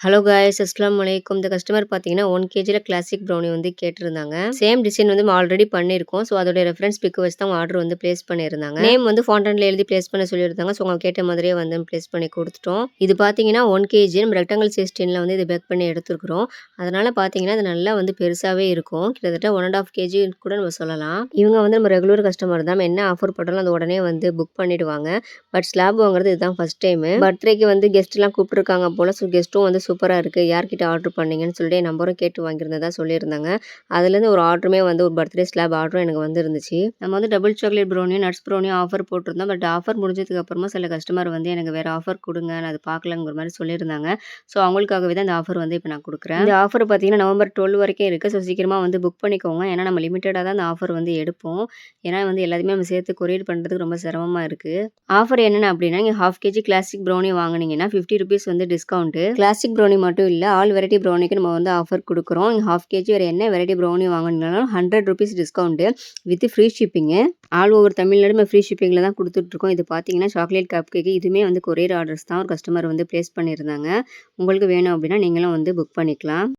Hello guys அஸ்ஸலாமு அலைக்கும். இந்த கஸ்டமர் பார்த்தீங்கன்னா 1 கேஜில கிளாசிக் ப்ரௌனி வந்து கேட்டிருந்தாங்க. சேம் டிசைன் வந்து நம்ம ஆல்ரெடி பண்ணியிருக்கோம். ஸோ அதோட ரெஃபரன்ஸ் பிக் வச்சு தான் ஆர்டர் வந்து பிளேஸ் பண்ணியிருந்தாங்க. நேம் வந்து ஃபாண்டன்ட்ல எழுதி பிளேஸ் பண்ண சொல்லியிருந்தாங்க. ஸோ அவங்க கேட்ட மாதிரியே வந்து பிளேஸ் பண்ணி கொடுத்துட்டோம். இது பார்த்தீங்கன்னா 1 கேஜி நம்ம ரெக்டாங்கிள் சைஸ் டின்ல வந்து இது பேக் பண்ணி எடுத்துருக்கிறோம். அதனால பார்த்தீங்கன்னா அது நல்லா வந்து பெருசாவே இருக்கும். கிட்டத்தட்ட 1.5 கேஜி கூட நம்ம சொல்லலாம். இவங்க வந்து நம்ம ரெகுலர் கஸ்டமர் தான். நம்ம என்ன ஆஃபர் போட்டாலும் அது உடனே வந்து புக் பண்ணிடுவாங்க. பட் ஸ்லாப் வாங்குறது இதுதான் ஃபர்ஸ்ட் டைம். பர்த்டேக்கு வந்து கெஸ்ட்லாம் கூப்பிட்டுருக்காங்க போல. ஸோ கெஸ்ட்டும் வந்து சூப்பரா இருக்கு. யார்கிட்ட ஆர்டர் பண்ணீங்கன்னு சொல்லிட்டு என் நம்பரும் கேட்டு வாங்கியிருந்ததா சொல்லியிருந்தாங்க. அதுலேருந்து ஒரு ஆர்டருமே வந்து ஒரு பர்த்டே ஸ்லாப் ஆர்டரும் எனக்கு வந்துருந்துச்சு. நம்ம வந்து டபுள் சாக்லேட் ப்ரௌனியும் நட்ஸ் ப்ரௌனியும் ஆஃபர் போட்டிருந்தோம். பட் ஆஃபர் முடிஞ்சதுக்கு அப்புறமா சில கஸ்டமர் வந்து எனக்கு வேற ஆஃபர் கொடுங்க, நான் அது பார்க்கலங்கிற மாதிரி சொல்லியிருந்தாங்க. ஸோ அவங்களுக்காகவே தான் இந்த ஆஃபர் வந்து இப்போ நான் கொடுக்குறேன். இந்த ஆஃபர் பார்த்தீங்கன்னா நவம்பர் 12 வரைக்கும் இருக்கு. ஸோ சீக்கிரமா வந்து புக் பண்ணிக்கோங்க. ஏன்னா நம்ம லிமிட்டடாக தான் இந்த ஆஃபர் வந்து எடுப்போம். ஏன்னா வந்து எல்லாத்தையுமே நம்ம சேர்த்து கொரியர் பண்ணுறதுக்கு ரொம்ப சிரமமா இருக்கு. ஆஃபர் என்னென்ன அப்படின்னா, நீங்க 1/2 கேஜி கிளாசிக் ப்ரௌனி வாங்குனீங்கன்னா ₹50 வந்து டிஸ்கவுண்ட். கிளாசிக் ப்ரௌனி மட்டும் இல்ல, ஆல் வெரைட்டி ப்ரௌனிக்கு நம்ம வந்து ஆஃபர் குடுக்குறோம். 1/2 கேஜி வேற என்ன வெரைட்டி ப்ரௌனி வாங்குனீங்கனாலும் ₹100 discount with free shipping. All over Tamil Nadu நம்ம ஃப்ரீ ஷிப்பிங்ல தான் குடுத்துட்டு இருக்கோம். இது பார்த்தீங்கன்னா சாக்லேட் கப் கேக். இதுவுமே வந்து கொரியர் ஆர்டர்ஸ் தான். ஒரு கஸ்டமர் வந்து பிளேஸ் பண்ணியிருந்தாங்க. உங்களுக்கு வேணும் அப்படின்னா நீங்களும் வந்து புக் பண்ணிக்கலாம்.